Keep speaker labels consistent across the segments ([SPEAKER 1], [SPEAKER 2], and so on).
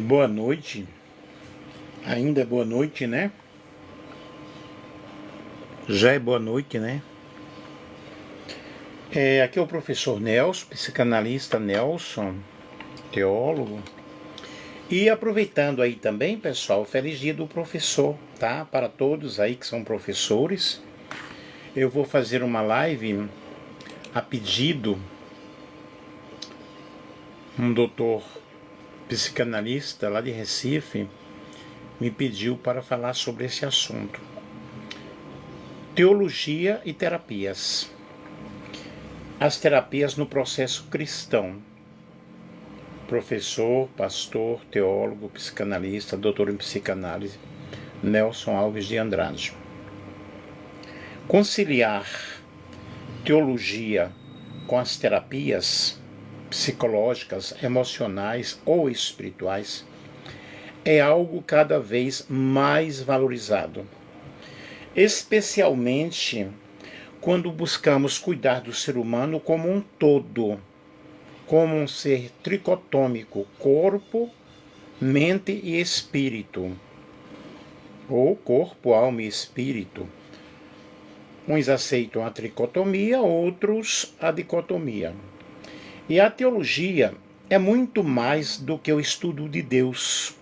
[SPEAKER 1] Boa noite, ainda é boa noite, né? Já é boa noite, né? Aqui é o professor Nelson, psicanalista Nelson, teólogo. E aproveitando aí também, pessoal, feliz dia do professor, tá? Para todos aí que são professores. Eu vou fazer uma live a pedido um doutor psicanalista lá de Recife me pediu para falar sobre esse assunto. Teologia e terapias. As terapias no processo cristão. Professor, pastor, teólogo, psicanalista, doutor em psicanálise, Nelson Alves de Andrade. Conciliar teologia com as terapias psicológicas, emocionais ou espirituais é algo cada vez mais valorizado, especialmente quando buscamos cuidar do ser humano como um todo, como um ser tricotômico, corpo, mente e espírito, ou corpo, alma e espírito. Uns aceitam a tricotomia, outros a dicotomia. E a teologia é muito mais do que o estudo de Deus.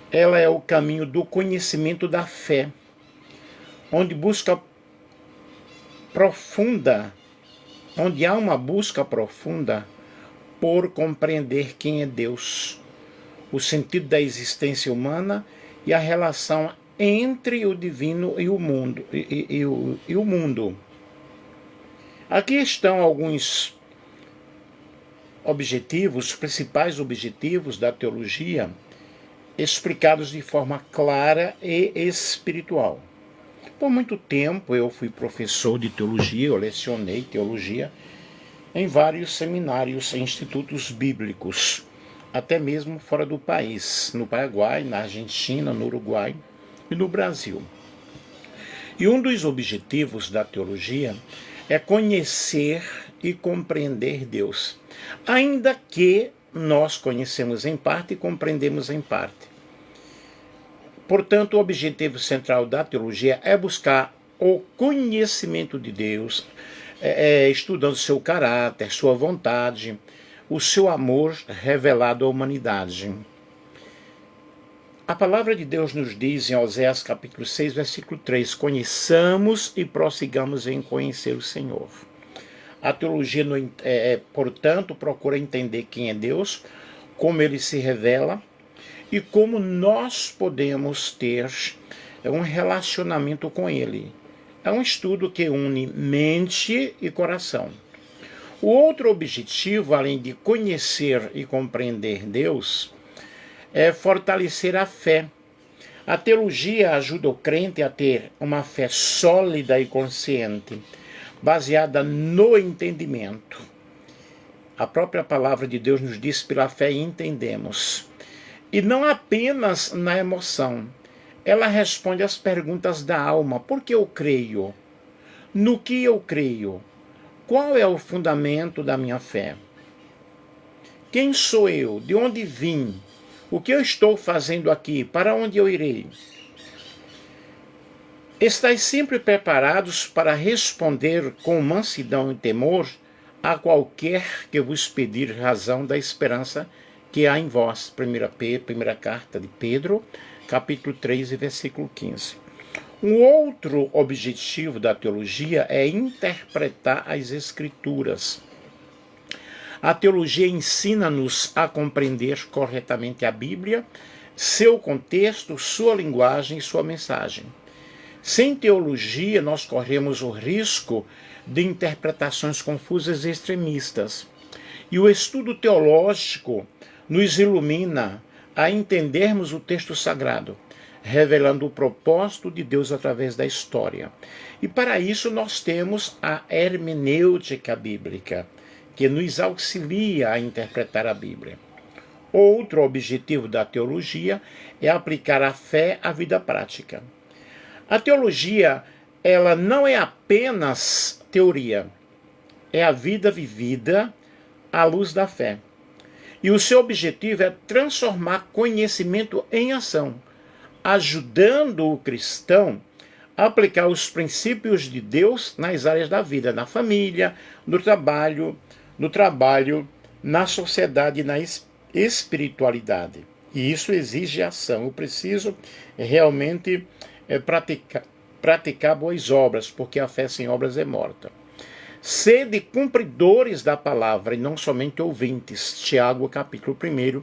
[SPEAKER 1] Ela é o caminho do conhecimento da fé, onde há uma busca profunda por compreender quem é Deus, o sentido da existência humana e a relação entre o divino e o mundo. O mundo. Aqui estão alguns objetivos, principais objetivos da teologia, explicados de forma clara e espiritual. Por muito tempo eu fui professor de teologia, eu lecionei teologia em vários seminários e institutos bíblicos, até mesmo fora do país, no Paraguai, na Argentina, no Uruguai e no Brasil. E um dos objetivos da teologia é conhecer e compreender Deus, ainda que nós conhecemos em parte e compreendemos em parte. Portanto, o objetivo central da teologia é buscar o conhecimento de Deus, estudando seu caráter, sua vontade, o seu amor revelado à humanidade. A palavra de Deus nos diz em Oséias capítulo 6, versículo 3, conheçamos e prossigamos em conhecer o Senhor. A teologia, portanto, procura entender quem é Deus, como ele se revela e como nós podemos ter um relacionamento com ele. É um estudo que une mente e coração. O outro objetivo, além de conhecer e compreender Deus, é fortalecer a fé. A teologia ajuda o crente a ter uma fé sólida e consciente, baseada no entendimento. A própria palavra de Deus nos diz: pela fé entendemos. E não apenas na emoção. Ela responde às perguntas da alma. Por que eu creio? No que eu creio? Qual é o fundamento da minha fé? Quem sou eu? De onde vim? O que eu estou fazendo aqui? Para onde eu irei? Estais sempre preparados para responder com mansidão e temor a qualquer que vos pedir razão da esperança que há em vós. Primeira carta de Pedro, capítulo 3, versículo 15. Um outro objetivo da teologia é interpretar as Escrituras. A teologia ensina-nos a compreender corretamente a Bíblia, seu contexto, sua linguagem e sua mensagem. Sem teologia, nós corremos o risco de interpretações confusas e extremistas. E o estudo teológico nos ilumina a entendermos o texto sagrado, revelando o propósito de Deus através da história. E para isso nós temos a hermenêutica bíblica, que nos auxilia a interpretar a Bíblia. Outro objetivo da teologia é aplicar a fé à vida prática. A teologia, ela não é apenas teoria, é a vida vivida à luz da fé. E o seu objetivo é transformar conhecimento em ação, ajudando o cristão a aplicar os princípios de Deus nas áreas da vida, na família, no trabalho, na sociedade e na espiritualidade. E isso exige ação. Eu preciso realmente praticar boas obras, porque a fé sem obras é morta. Sede cumpridores da palavra e não somente ouvintes. Tiago, capítulo 1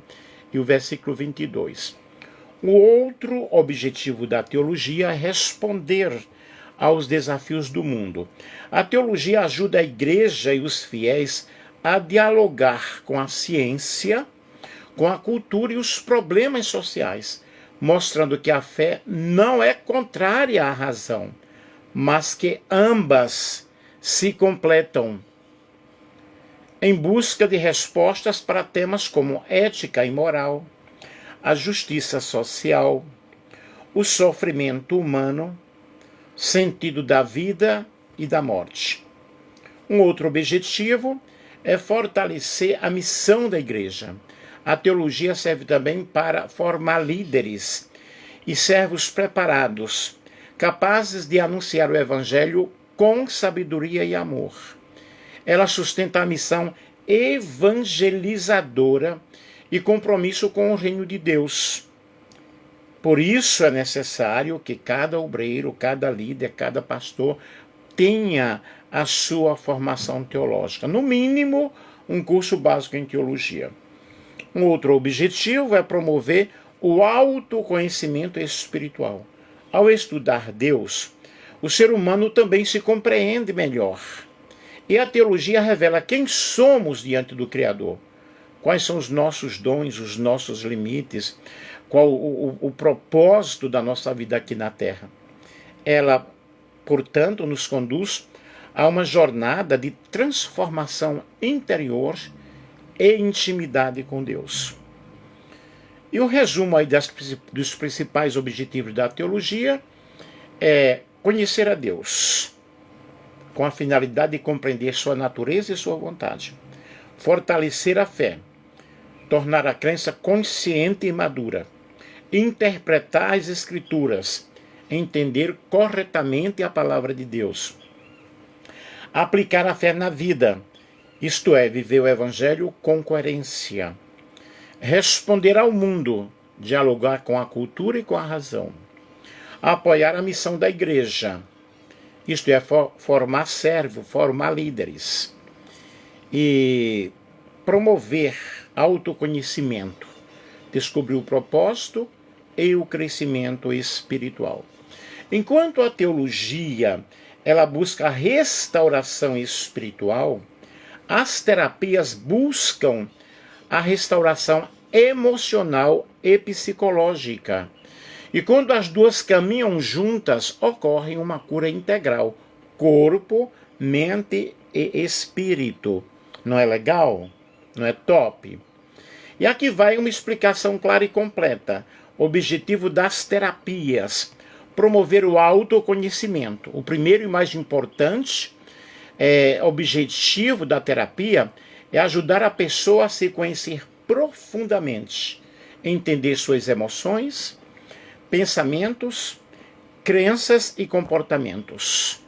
[SPEAKER 1] e o versículo 22. O outro objetivo da teologia é responder aos desafios do mundo. A teologia ajuda a igreja e os fiéis a dialogar com a ciência, com a cultura e os problemas sociais, mostrando que a fé não é contrária à razão, mas que ambas se completam em busca de respostas para temas como ética e moral, a justiça social, o sofrimento humano, sentido da vida e da morte. Um outro objetivo é fortalecer a missão da igreja. A teologia serve também para formar líderes e servos preparados, capazes de anunciar o evangelho com sabedoria e amor. Ela sustenta a missão evangelizadora e compromisso com o reino de Deus. Por isso é necessário que cada obreiro, cada líder, cada pastor tenha a sua formação teológica, no mínimo um curso básico em teologia. Um outro objetivo é promover o autoconhecimento espiritual. Ao estudar Deus, o ser humano também se compreende melhor. E a teologia revela quem somos diante do Criador. Quais são os nossos dons, os nossos limites, qual o propósito da nossa vida aqui na Terra. Ela, portanto, nos conduz a uma jornada de transformação interior e intimidade com Deus. E o resumo aí dos principais objetivos da teologia é conhecer a Deus, com a finalidade de compreender sua natureza e sua vontade, fortalecer a fé, tornar a crença consciente e madura, interpretar as Escrituras, entender corretamente a palavra de Deus, aplicar a fé na vida, isto é, viver o Evangelho com coerência, responder ao mundo, dialogar com a cultura e com a razão, apoiar a missão da igreja, isto é, formar servos, formar líderes, e promover autoconhecimento, descobrir o propósito e o crescimento espiritual. Enquanto a teologia ela busca a restauração espiritual, as terapias buscam a restauração emocional e psicológica. E quando as duas caminham juntas, ocorre uma cura integral, corpo, mente e espírito. Não é legal? Não é top? E aqui vai uma explicação clara e completa. O objetivo das terapias: promover o autoconhecimento. O primeiro e mais importante objetivo da terapia é ajudar a pessoa a se conhecer profundamente, entender suas emoções, pensamentos, crenças e comportamentos.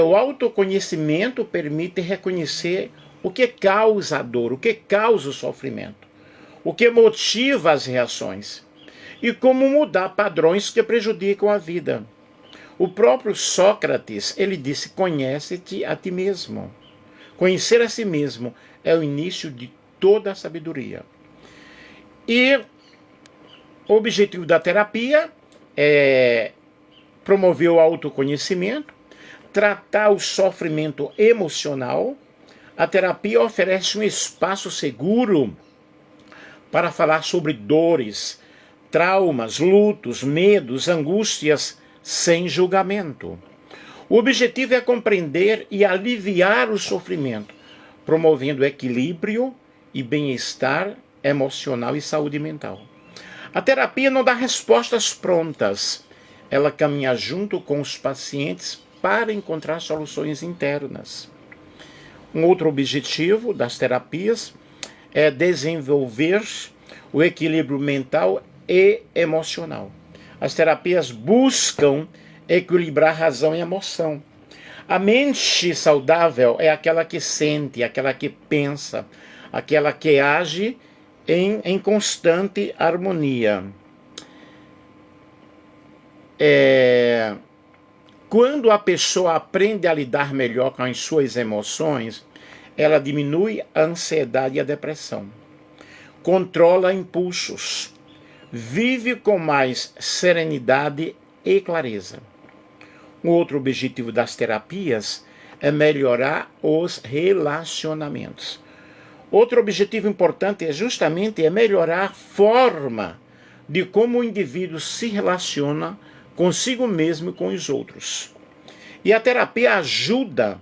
[SPEAKER 1] O autoconhecimento permite reconhecer o que causa a dor, o que causa o sofrimento, o que motiva as reações e como mudar padrões que prejudicam a vida. O próprio Sócrates, ele disse: conhece-te a ti mesmo. Conhecer a si mesmo é o início de toda a sabedoria. E o objetivo da terapia é promover o autoconhecimento, tratar o sofrimento emocional. A terapia oferece um espaço seguro para falar sobre dores, traumas, lutos, medos, angústias, sem julgamento. O objetivo é compreender e aliviar o sofrimento, promovendo equilíbrio e bem-estar emocional e saúde mental. A terapia não dá respostas prontas. Ela caminha junto com os pacientes para encontrar soluções internas. Um outro objetivo das terapias é desenvolver o equilíbrio mental e emocional. As terapias buscam equilibrar razão e emoção. A mente saudável é aquela que sente, aquela que pensa, aquela que age em constante harmonia. Quando a pessoa aprende a lidar melhor com as suas emoções, ela diminui a ansiedade e a depressão, controla impulsos, vive com mais serenidade e clareza. Um outro objetivo das terapias é melhorar os relacionamentos. Outro objetivo importante é justamente melhorar a forma de como o indivíduo se relaciona consigo mesmo e com os outros. E a terapia ajuda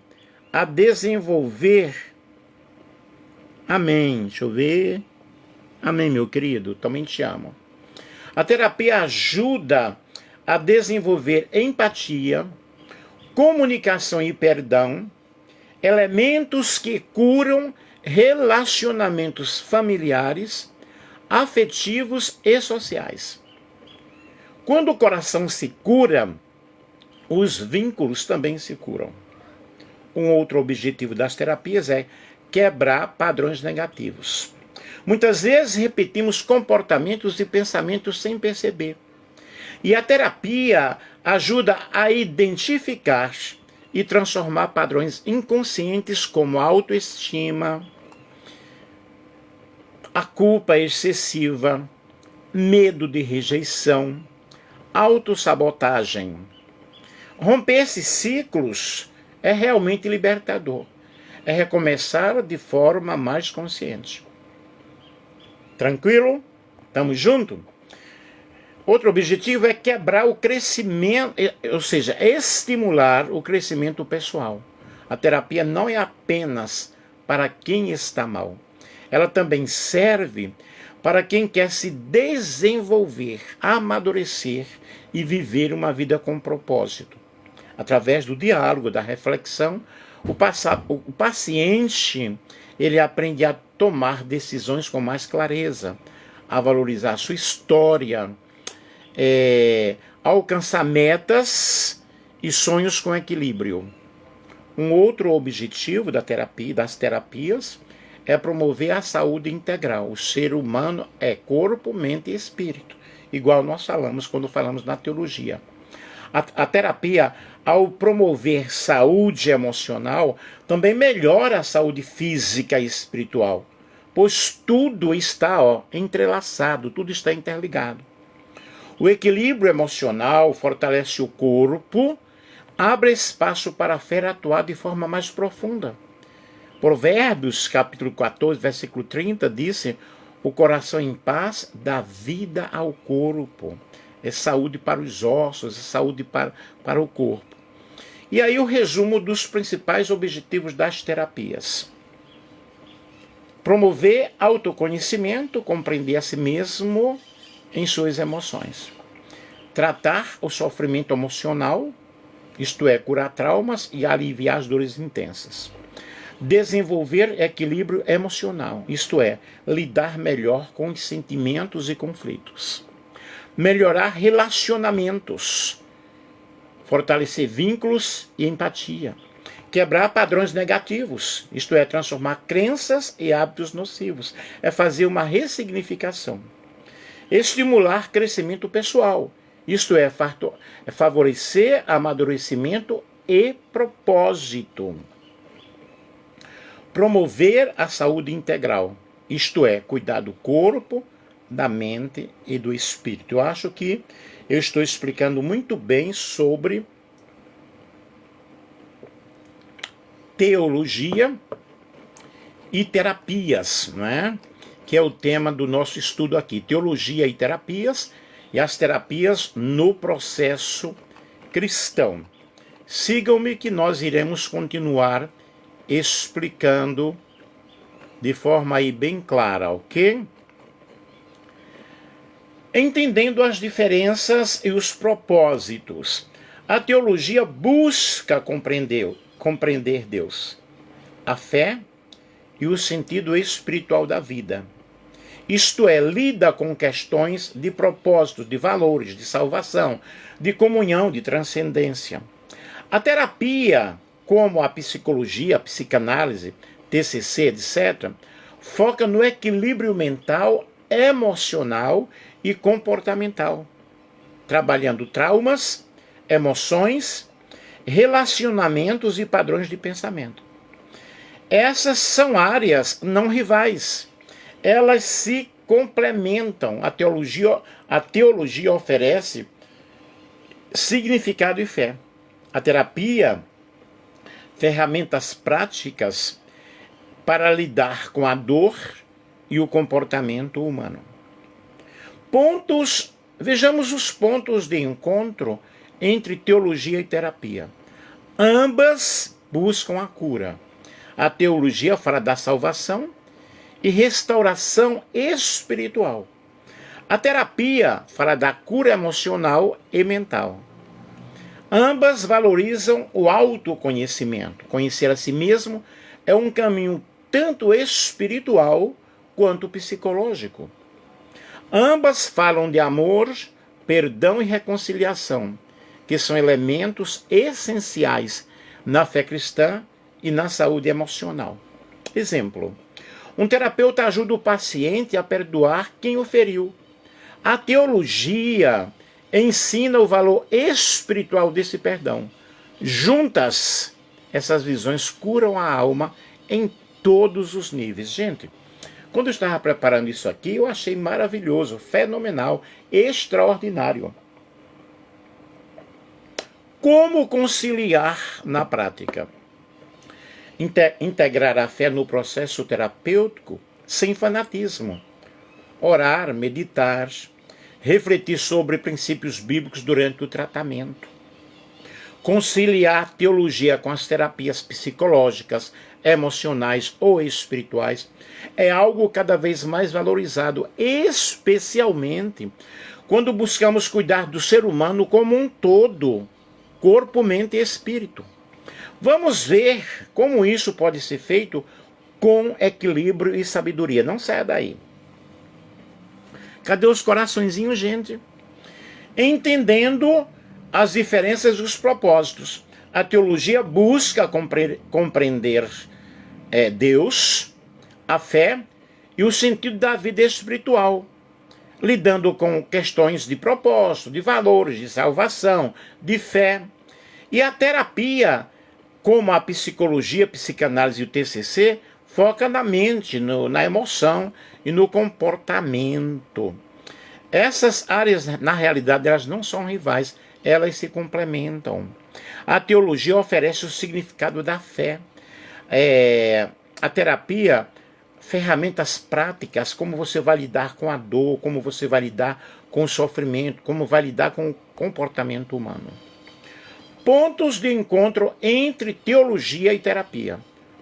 [SPEAKER 1] a desenvolver... Amém. Deixa eu ver. Amém, meu querido. Também te amo. A terapia ajuda a desenvolver empatia, comunicação e perdão, elementos que curam relacionamentos familiares, afetivos e sociais. Quando o coração se cura, os vínculos também se curam. Um outro objetivo das terapias é quebrar padrões negativos. Muitas vezes repetimos comportamentos e pensamentos sem perceber. E a terapia ajuda a identificar e transformar padrões inconscientes como autoestima, a culpa excessiva, medo de rejeição, autossabotagem. Romper esses ciclos é realmente libertador. É recomeçar de forma mais consciente. Tranquilo? Estamos juntos? Outro objetivo é quebrar o crescimento, ou seja, estimular o crescimento pessoal. A terapia não é apenas para quem está mal. Ela também serve para quem quer se desenvolver, amadurecer e viver uma vida com propósito. Através do diálogo, da reflexão, o paciente ele aprende a tomar decisões com mais clareza, a valorizar a sua história, alcançar metas e sonhos com equilíbrio. Um outro objetivo das terapias é promover a saúde integral. O ser humano é corpo, mente e espírito, igual nós falamos quando falamos na teologia. A terapia, ao promover saúde emocional, também melhora a saúde física e espiritual, pois tudo está entrelaçado, tudo está interligado. O equilíbrio emocional fortalece o corpo, abre espaço para a fé atuar de forma mais profunda. Provérbios, capítulo 14, versículo 30, diz: o coração em paz dá vida ao corpo. É saúde para os ossos, é saúde para o corpo. E aí o resumo dos principais objetivos das terapias. Promover autoconhecimento, compreender a si mesmo em suas emoções. Tratar o sofrimento emocional, isto é, curar traumas e aliviar as dores intensas. Desenvolver equilíbrio emocional, isto é, lidar melhor com os sentimentos e conflitos. Melhorar relacionamentos, fortalecer vínculos e empatia. Quebrar padrões negativos, isto é, transformar crenças e hábitos nocivos. É fazer uma ressignificação. Estimular crescimento pessoal, isto é, favorecer amadurecimento e propósito. Promover a saúde integral, isto é, cuidar do corpo, da mente e do espírito. Eu acho que eu estou explicando muito bem sobre teologia e terapias, né? Que é o tema do nosso estudo aqui. Teologia e terapias, e as terapias no processo cristão. Sigam-me que nós iremos continuar explicando de forma aí bem clara, ok? Entendendo as diferenças e os propósitos. A teologia busca compreender Deus. A fé e o sentido espiritual da vida. Isto é, lida com questões de propósitos, de valores, de salvação, de comunhão, de transcendência. A terapia, como a psicologia, a psicanálise, TCC, etc., foca no equilíbrio mental, emocional e comportamental, trabalhando traumas, emoções, relacionamentos e padrões de pensamento. Essas são áreas não rivais. Elas se complementam. A teologia oferece significado e fé. A terapia, ferramentas práticas para lidar com a dor e o comportamento humano. Vejamos os pontos de encontro entre teologia e terapia. Ambas buscam a cura. A teologia fala da salvação e restauração espiritual. A terapia fala da cura emocional e mental. Ambas valorizam o autoconhecimento. Conhecer a si mesmo é um caminho tanto espiritual quanto psicológico. Ambas falam de amor, perdão e reconciliação, que são elementos essenciais na fé cristã e na saúde emocional. Exemplo: um terapeuta ajuda o paciente a perdoar quem o feriu. A teologia ensina o valor espiritual desse perdão. Juntas, essas visões curam a alma em todos os níveis. Gente, quando eu estava preparando isso aqui, eu achei maravilhoso, fenomenal, extraordinário. Como conciliar na prática? Integrar a fé no processo terapêutico sem fanatismo. Orar, meditar, refletir sobre princípios bíblicos durante o tratamento. Conciliar a teologia com as terapias psicológicas, emocionais ou espirituais é algo cada vez mais valorizado, especialmente quando buscamos cuidar do ser humano como um todo, corpo, mente e espírito. Vamos ver como isso pode ser feito com equilíbrio e sabedoria. Não saia daí. Cadê os coraçõezinhos, gente? Entendendo as diferenças dos propósitos. A teologia busca compreender Deus, a fé e o sentido da vida espiritual, lidando com questões de propósito, de valores, de salvação, de fé. E a terapia, como a psicologia, a psicanálise e o TCC, foca na mente, na emoção e no comportamento. Essas áreas, na realidade, elas não são rivais, elas se complementam. A teologia oferece o significado da fé. A terapia, ferramentas práticas, como você vai lidar com a dor, como você vai lidar com o sofrimento, como vai lidar com o comportamento humano. Pontos de encontro entre teologia e terapia.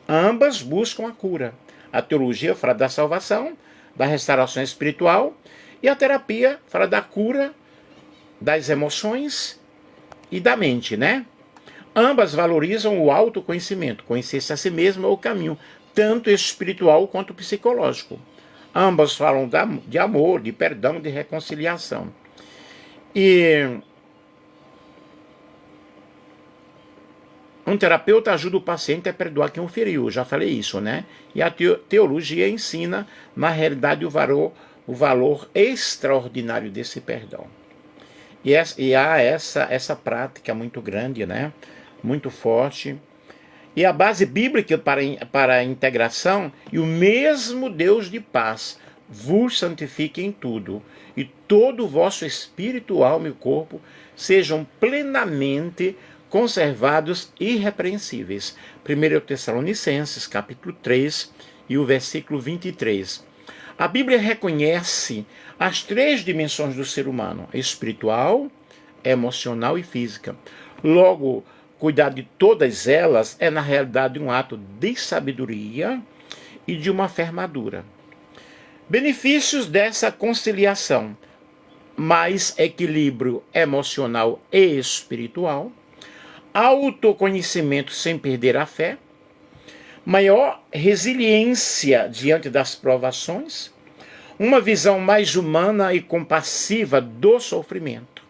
[SPEAKER 1] Ambas buscam a cura. A teologia fala da salvação, da restauração espiritual, e a terapia fala da cura das emoções e da mente, né? Ambas valorizam o autoconhecimento. Conhecer-se a si mesmo é o caminho, tanto espiritual quanto psicológico. Ambas falam de amor, de perdão, de reconciliação. E um terapeuta ajuda o paciente a perdoar quem o feriu. Eu já falei isso, né? E a teologia ensina, na realidade, o valor extraordinário desse perdão. E há essa prática muito grande, né? Muito forte. E a base bíblica para a integração: e o mesmo Deus de paz vos santifique em tudo, e todo o vosso espírito, alma e corpo sejam plenamente conservados irrepreensíveis. 1 Tessalonicenses, capítulo 3, e o versículo 23. A Bíblia reconhece as três dimensões do ser humano: espiritual, emocional e física. Logo, cuidar de todas elas é, na realidade, um ato de sabedoria e de uma fé madura. Benefícios dessa conciliação: mais equilíbrio emocional e espiritual, autoconhecimento sem perder a fé, maior resiliência diante das provações, uma visão mais humana e compassiva do sofrimento.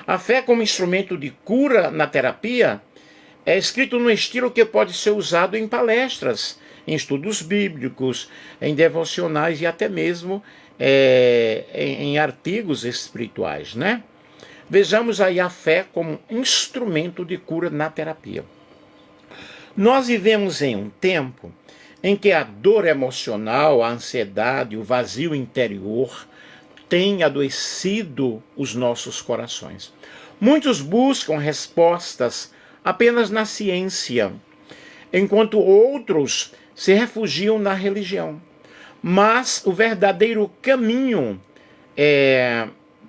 [SPEAKER 1] A fé como instrumento de cura na terapia é escrito num estilo que pode ser usado em palestras, em estudos bíblicos, em devocionais e até mesmo em artigos espirituais, né? Vejamos aí a fé como instrumento de cura na terapia. Nós vivemos em um tempo em que a dor emocional, a ansiedade, o vazio interior têm adoecido os nossos corações. Muitos buscam respostas apenas na ciência, enquanto outros se refugiam na religião. Mas o verdadeiro caminho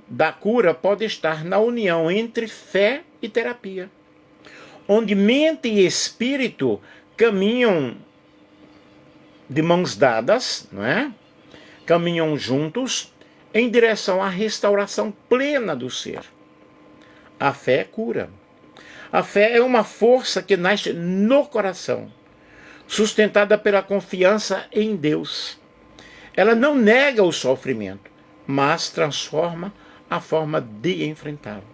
[SPEAKER 1] da cura pode estar na união entre fé e terapia, onde mente e espírito caminham de mãos dadas, não é? Caminham juntos em direção à restauração plena do ser. A fé cura. A fé é uma força que nasce no coração, sustentada pela confiança em Deus. Ela não nega o sofrimento, mas transforma a forma de enfrentá-lo.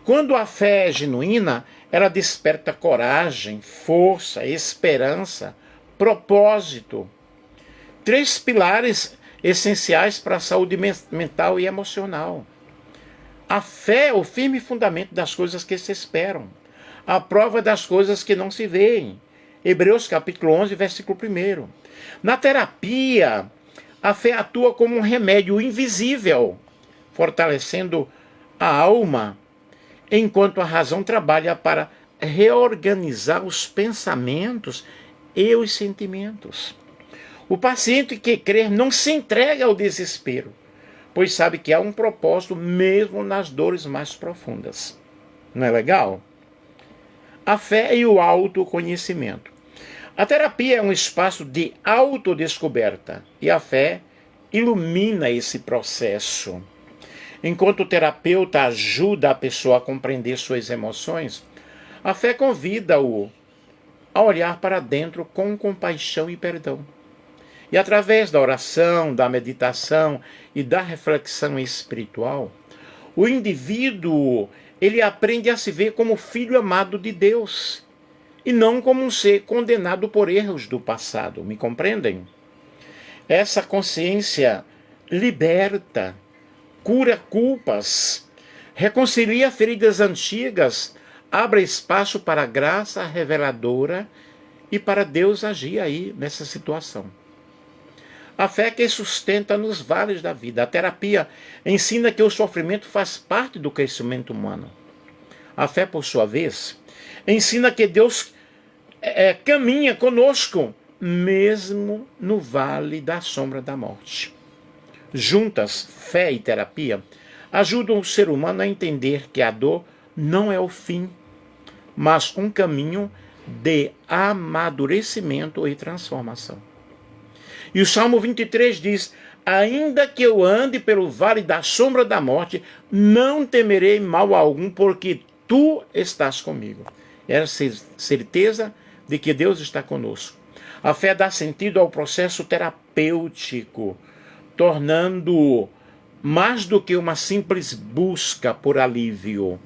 [SPEAKER 1] Quando a fé é genuína, ela desperta coragem, força, esperança, propósito. 3 pilares essenciais para a saúde mental e emocional. A fé é o firme fundamento das coisas que se esperam, a prova das coisas que não se veem. Hebreus capítulo 11, versículo 1. Na terapia, a fé atua como um remédio invisível, fortalecendo a alma, enquanto a razão trabalha para reorganizar os pensamentos e os sentimentos. O paciente que crer não se entrega ao desespero, pois sabe que há um propósito mesmo nas dores mais profundas. Não é legal? A fé e o autoconhecimento. A terapia é um espaço de autodescoberta e a fé ilumina esse processo. Enquanto o terapeuta ajuda a pessoa a compreender suas emoções, a fé convida-o a olhar para dentro com compaixão e perdão. E através da oração, da meditação e da reflexão espiritual, o indivíduo ele aprende a se ver como filho amado de Deus e não como um ser condenado por erros do passado. Me compreendem? Essa consciência liberta, cura culpas, reconcilia feridas antigas, abre espaço para a graça reveladora e para Deus agir aí nessa situação. A fé que sustenta nos vales da vida. A terapia ensina que o sofrimento faz parte do crescimento humano. A fé, por sua vez, ensina que Deus caminha conosco, mesmo no vale da sombra da morte. Juntas, fé e terapia ajudam o ser humano a entender que a dor não é o fim, mas um caminho de amadurecimento e transformação. E o Salmo 23 diz: ainda que eu ande pelo vale da sombra da morte, não temerei mal algum, porque tu estás comigo. É a certeza de que Deus está conosco. A fé dá sentido ao processo terapêutico, tornando mais do que uma simples busca por alívio.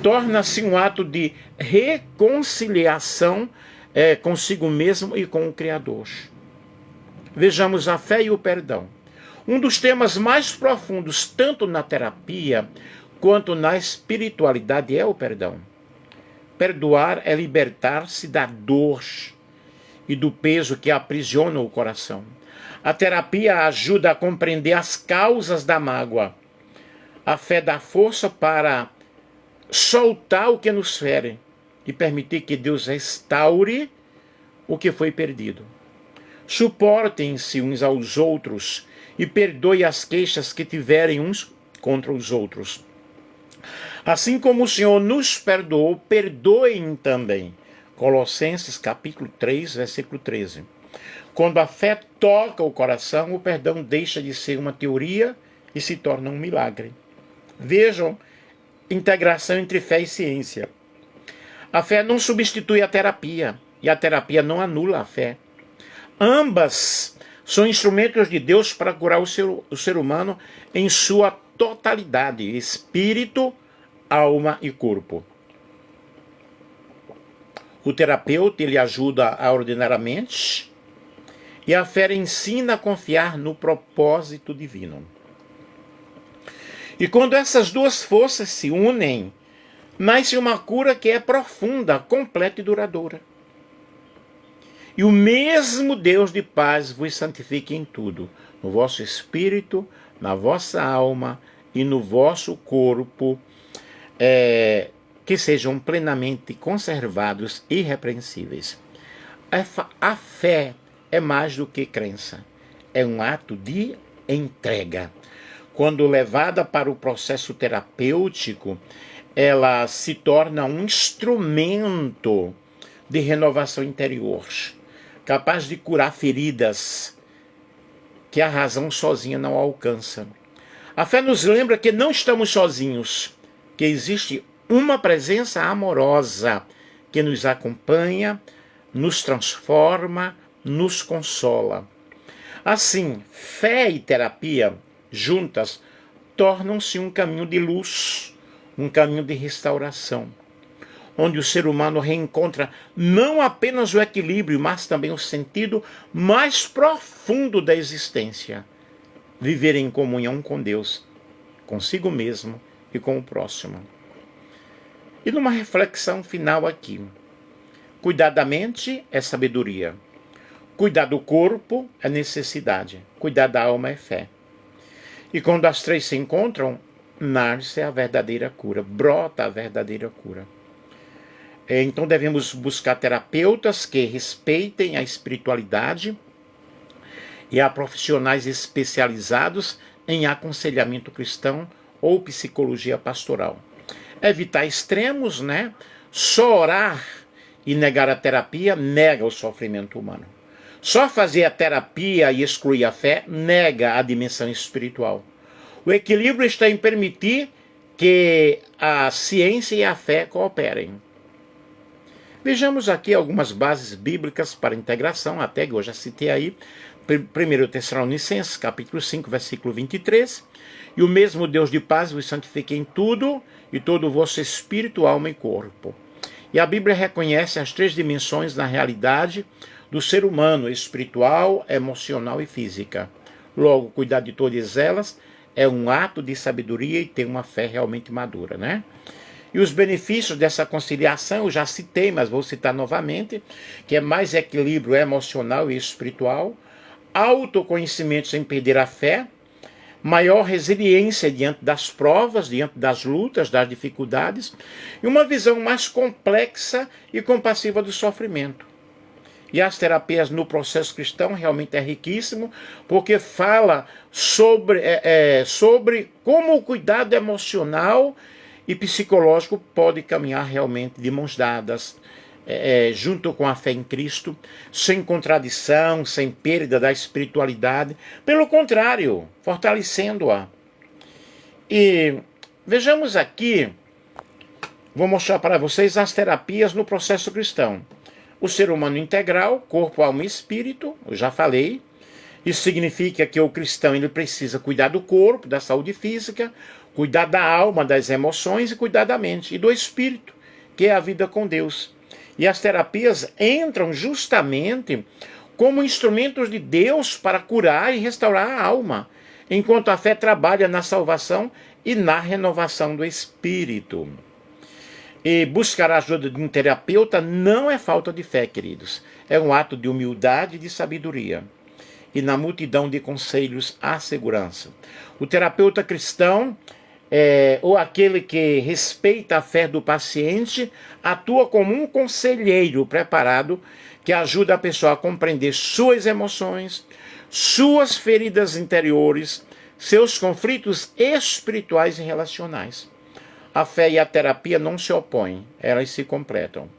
[SPEAKER 1] Torna-se um ato de reconciliação consigo mesmo e com o Criador. Vejamos a fé e o perdão. Um dos temas mais profundos, tanto na terapia quanto na espiritualidade, é o perdão. Perdoar é libertar-se da dor e do peso que aprisiona o coração. A terapia ajuda a compreender as causas da mágoa. A fé dá força para soltar o que nos fere e permitir que Deus restaure o que foi perdido. Suportem-se uns aos outros e perdoe as queixas que tiverem uns contra os outros. Assim como o Senhor nos perdoou, perdoem também. Colossenses capítulo 3, versículo 13. Quando a fé toca o coração, o perdão deixa de ser uma teoria e se torna um milagre. Vejam, integração entre fé e ciência. A fé não substitui a terapia, e a terapia não anula a fé. Ambas são instrumentos de Deus para curar o ser humano em sua totalidade, espírito, alma e corpo. O terapeuta ele ajuda a ordenar a mente e a fé ensina a confiar no propósito divino. E quando essas duas forças se unem, nasce uma cura que é profunda, completa e duradoura. E o mesmo Deus de paz vos santifique em tudo, no vosso espírito, na vossa alma e no vosso corpo, que sejam plenamente conservados e irrepreensíveis. A fé é mais do que crença, é um ato de entrega. Quando levada para o processo terapêutico, ela se torna um instrumento de renovação interior, capaz de curar feridas que a razão sozinha não alcança. A fé nos lembra que não estamos sozinhos, que existe uma presença amorosa que nos acompanha, nos transforma, nos consola. Assim, fé e terapia, juntas, tornam-se um caminho de luz, um caminho de restauração, onde o ser humano reencontra não apenas o equilíbrio, mas também o sentido mais profundo da existência. Viver em comunhão com Deus, consigo mesmo e com o próximo. E numa reflexão final aqui, cuidar da mente é sabedoria, cuidar do corpo é necessidade, cuidar da alma é fé. E quando as três se encontram, nasce a verdadeira cura, brota a verdadeira cura. Então devemos buscar terapeutas que respeitem a espiritualidade e a profissionais especializados em aconselhamento cristão ou psicologia pastoral. Evitar extremos, né? Só orar e negar a terapia nega o sofrimento humano. Só fazer a terapia e excluir a fé nega a dimensão espiritual. O equilíbrio está em permitir que a ciência e a fé cooperem. Vejamos aqui algumas bases bíblicas para integração, até que eu já citei aí, 1 Tessalonicenses, capítulo 5, versículo 23, e o mesmo Deus de paz vos santifique em tudo, e todo o vosso espírito, alma e corpo. E a Bíblia reconhece as três dimensões na realidade do ser humano, espiritual, emocional e física. Logo, cuidar de todas elas é um ato de sabedoria e ter uma fé realmente madura, né? E os benefícios dessa conciliação, eu já citei, mas vou citar novamente, que é mais equilíbrio emocional e espiritual, autoconhecimento sem perder a fé, maior resiliência diante das provas, diante das lutas, das dificuldades, e uma visão mais complexa e compassiva do sofrimento. E as terapias no processo cristão realmente é riquíssimo, porque fala sobre como o cuidado emocional e psicológico pode caminhar realmente de mãos dadas, junto com a fé em Cristo, sem contradição, sem perda da espiritualidade, pelo contrário, fortalecendo-a. E vejamos aqui, vou mostrar para vocês as terapias no processo cristão. O ser humano integral, corpo, alma e espírito, eu já falei. Isso significa que o cristão ele precisa cuidar do corpo, da saúde física, cuidar da alma, das emoções e cuidar da mente e do espírito, que é a vida com Deus. E as terapias entram justamente como instrumentos de Deus para curar e restaurar a alma, enquanto a fé trabalha na salvação e na renovação do espírito. E buscar a ajuda de um terapeuta não é falta de fé, queridos. É um ato de humildade e de sabedoria. E na multidão de conselhos há segurança. O terapeuta cristão, ou aquele que respeita a fé do paciente, atua como um conselheiro preparado que ajuda a pessoa a compreender suas emoções, suas feridas interiores, seus conflitos espirituais e relacionais. A fé e a terapia não se opõem, elas se completam.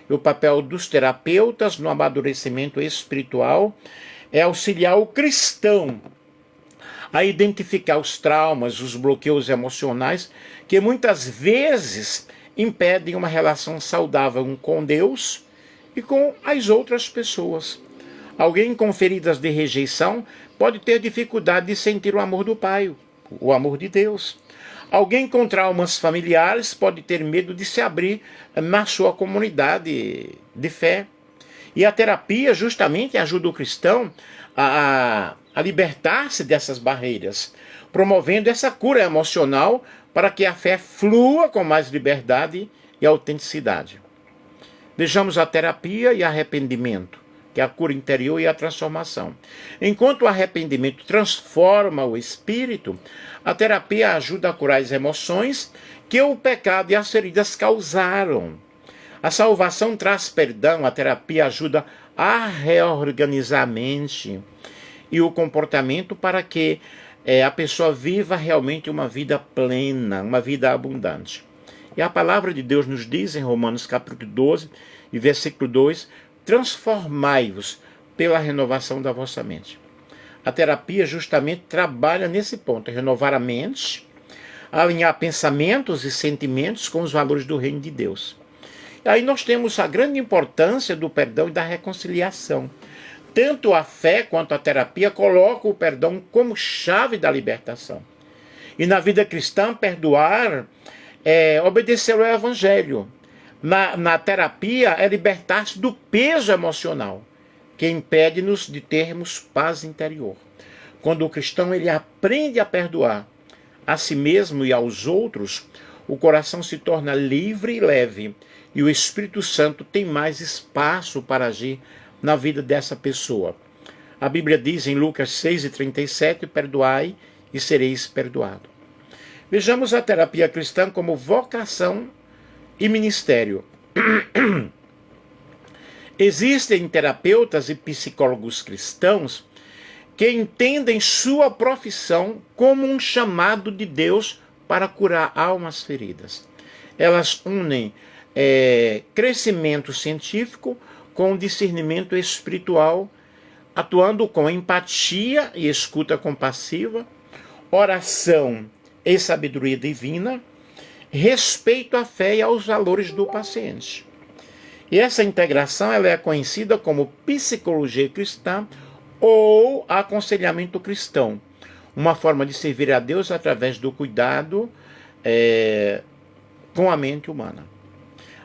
[SPEAKER 1] E o papel dos terapeutas no amadurecimento espiritual é auxiliar o cristão a identificar os traumas, os bloqueios emocionais que muitas vezes impedem uma relação saudável com Deus e com as outras pessoas. Alguém com feridas de rejeição pode ter dificuldade de sentir o amor do Pai, o amor de Deus. Alguém com traumas familiares pode ter medo de se abrir na sua comunidade de fé. E a terapia justamente ajuda o cristão a libertar-se dessas barreiras, promovendo essa cura emocional para que a fé flua com mais liberdade e autenticidade. Vejamos a terapia e arrependimento, que é a cura interior e a transformação. Enquanto o arrependimento transforma o espírito, a terapia ajuda a curar as emoções que o pecado e as feridas causaram. A salvação traz perdão, a terapia ajuda a reorganizar a mente e o comportamento para que a pessoa viva realmente uma vida plena, uma vida abundante. E a palavra de Deus nos diz em Romanos capítulo 12 e versículo 2, transformai-vos pela renovação da vossa mente. A terapia justamente trabalha nesse ponto, renovar a mente, alinhar pensamentos e sentimentos com os valores do reino de Deus. E aí nós temos a grande importância do perdão e da reconciliação. Tanto a fé quanto a terapia colocam o perdão como chave da libertação. E na vida cristã, perdoar é obedecer ao evangelho. Na terapia é libertar-se do peso emocional, que impede-nos de termos paz interior. Quando o cristão ele aprende a perdoar a si mesmo e aos outros, o coração se torna livre e leve, e o Espírito Santo tem mais espaço para agir na vida dessa pessoa. A Bíblia diz em Lucas 6,37, perdoai e sereis perdoado. Vejamos a terapia cristã como vocação e ministério. Existem terapeutas e psicólogos cristãos que entendem sua profissão como um chamado de Deus para curar almas feridas. Elas unem crescimento científico com discernimento espiritual, atuando com empatia e escuta compassiva, oração e sabedoria divina, respeito à fé e aos valores do paciente. E essa integração ela é conhecida como psicologia cristã ou aconselhamento cristão, uma forma de servir a Deus através do cuidado com a mente humana.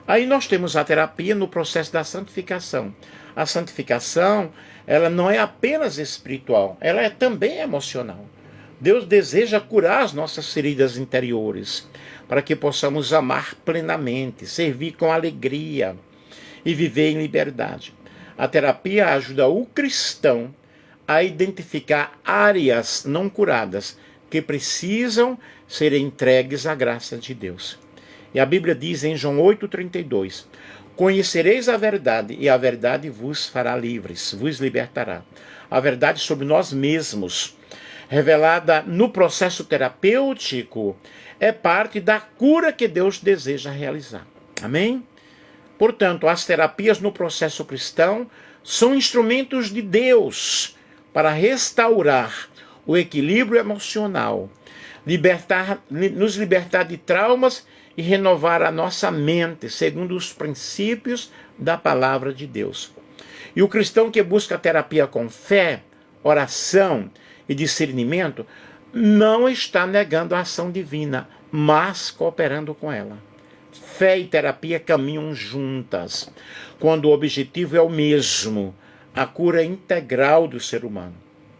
[SPEAKER 1] Aí nós temos a terapia no processo da santificação. A santificação ela não é apenas espiritual, ela é também emocional. Deus deseja curar as nossas feridas interiores, para que possamos amar plenamente, servir com alegria e viver em liberdade. A terapia ajuda o cristão a identificar áreas não curadas que precisam ser entregues à graça de Deus. E a Bíblia diz em João 8,32, conhecereis a verdade e a verdade vos fará livres, vos libertará. A verdade sobre nós mesmos, revelada no processo terapêutico, é parte da cura que Deus deseja realizar. Amém? Portanto, as terapias no processo cristão são instrumentos de Deus para restaurar o equilíbrio emocional, nos libertar de traumas e renovar a nossa mente segundo os princípios da palavra de Deus. E o cristão que busca a terapia com fé, oração e discernimento não está negando a ação divina, mas cooperando com ela. Fé e terapia caminham juntas, quando o objetivo é o mesmo, a cura integral do ser humano,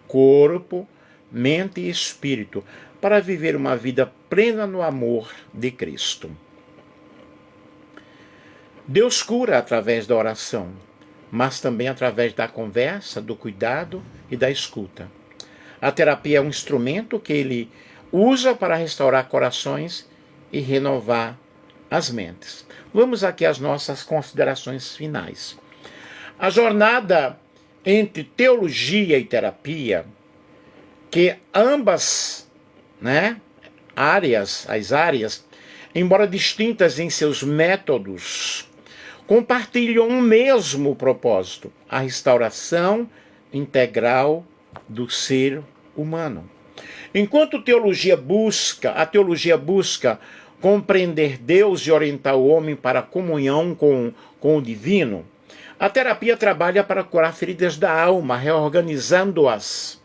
[SPEAKER 1] corpo, mente e espírito, para viver uma vida plena no amor de Cristo. Deus cura através da oração, mas também através da conversa, do cuidado e da escuta. A terapia é um instrumento que ele usa para restaurar corações e renovar as mentes. Vamos aqui às nossas considerações finais. A jornada entre teologia e terapia, que ambas as áreas, embora distintas em seus métodos, compartilham um mesmo propósito, a restauração integral do ser humano. Enquanto a teologia busca compreender Deus e orientar o homem para a comunhão com o divino, A terapia trabalha para curar feridas da alma, reorganizando-as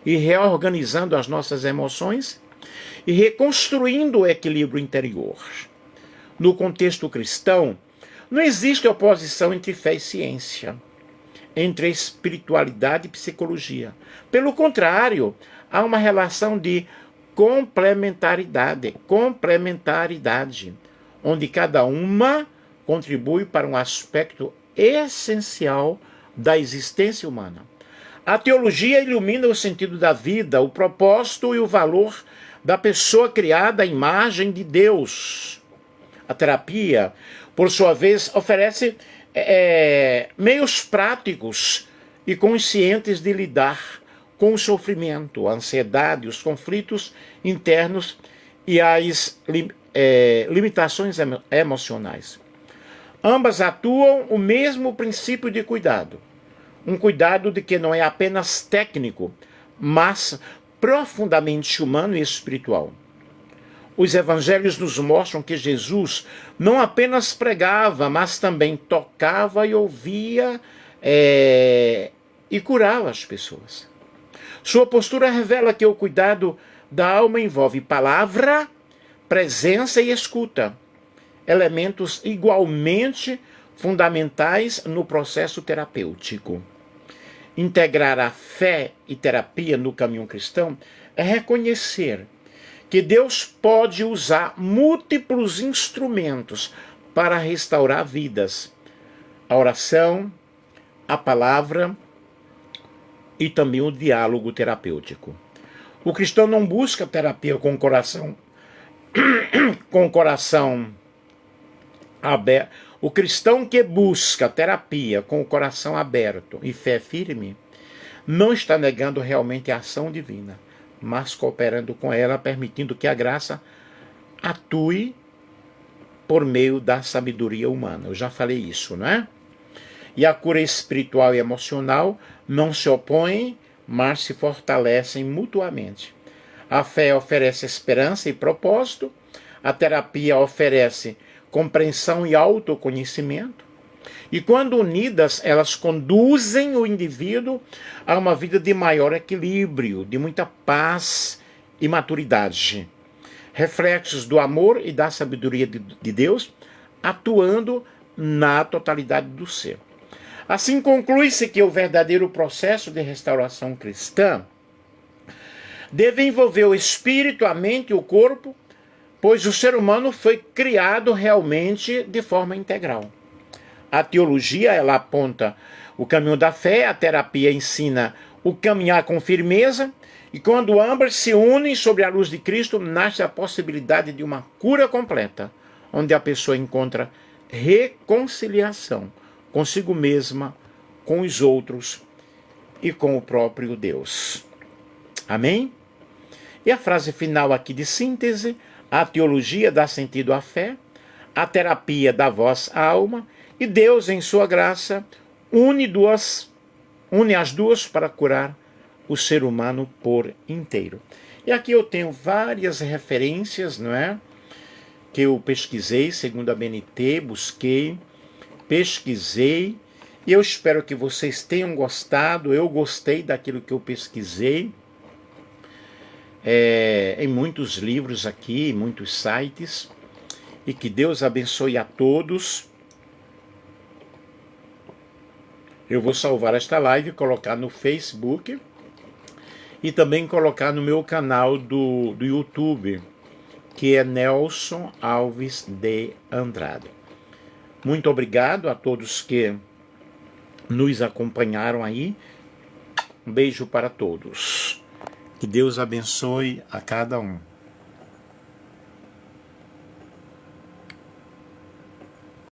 [SPEAKER 1] e reorganizando as nossas emoções e reconstruindo o equilíbrio interior. No contexto cristão, não existe oposição entre fé e ciência, entre espiritualidade e psicologia. Pelo contrário, há uma relação de complementaridade, onde cada uma contribui para um aspecto essencial da existência humana. A teologia ilumina o sentido da vida, o propósito e o valor da pessoa criada à imagem de Deus. A terapia, por sua vez, oferece meios práticos e conscientes de lidar com o sofrimento, a ansiedade, os conflitos internos e as limitações emocionais. Ambas atuam o mesmo princípio de cuidado. Um cuidado de que não é apenas técnico, mas profundamente humano e espiritual. Os evangelhos nos mostram que Jesus não apenas pregava, mas também tocava e ouvia e curava as pessoas. Sua postura revela que o cuidado da alma envolve palavra, presença e escuta, elementos igualmente fundamentais no processo terapêutico. Integrar a fé e terapia no caminho cristão é reconhecer que Deus pode usar múltiplos instrumentos para restaurar vidas. A oração, a palavra e também o diálogo terapêutico. O cristão não busca terapia com o coração aberto. O cristão que busca terapia com o coração aberto e fé firme não está negando realmente a ação divina, mas cooperando com ela, permitindo que a graça atue por meio da sabedoria humana. Eu já falei isso, não é? E a cura espiritual e emocional não se opõem, mas se fortalecem mutuamente. A fé oferece esperança e propósito, a terapia oferece compreensão e autoconhecimento, e quando unidas, elas conduzem o indivíduo a uma vida de maior equilíbrio, de muita paz e maturidade. Reflexos do amor e da sabedoria de Deus atuando na totalidade do ser. Assim conclui-se que o verdadeiro processo de restauração cristã deve envolver o espírito, a mente e o corpo, pois o ser humano foi criado realmente de forma integral. A teologia, ela aponta o caminho da fé, a terapia ensina o caminhar com firmeza, e quando ambas se unem sobre a luz de Cristo, nasce a possibilidade de uma cura completa, onde a pessoa encontra reconciliação consigo mesma, com os outros e com o próprio Deus. Amém? E a frase final aqui de síntese: a teologia dá sentido à fé, a terapia dá voz à alma, e Deus, em sua graça, une as duas para curar o ser humano por inteiro. E aqui eu tenho várias referências, não é? Que eu pesquisei, segundo a BNT, pesquisei, e eu espero que vocês tenham gostado. Eu gostei daquilo que eu pesquisei, em muitos livros aqui, em muitos sites, e que Deus abençoe a todos. Eu vou salvar esta live e colocar no Facebook e também colocar no meu canal do YouTube, que é Nelson Alves de Andrade. Muito obrigado a todos que nos acompanharam aí. Um beijo para todos. Que Deus abençoe a cada um.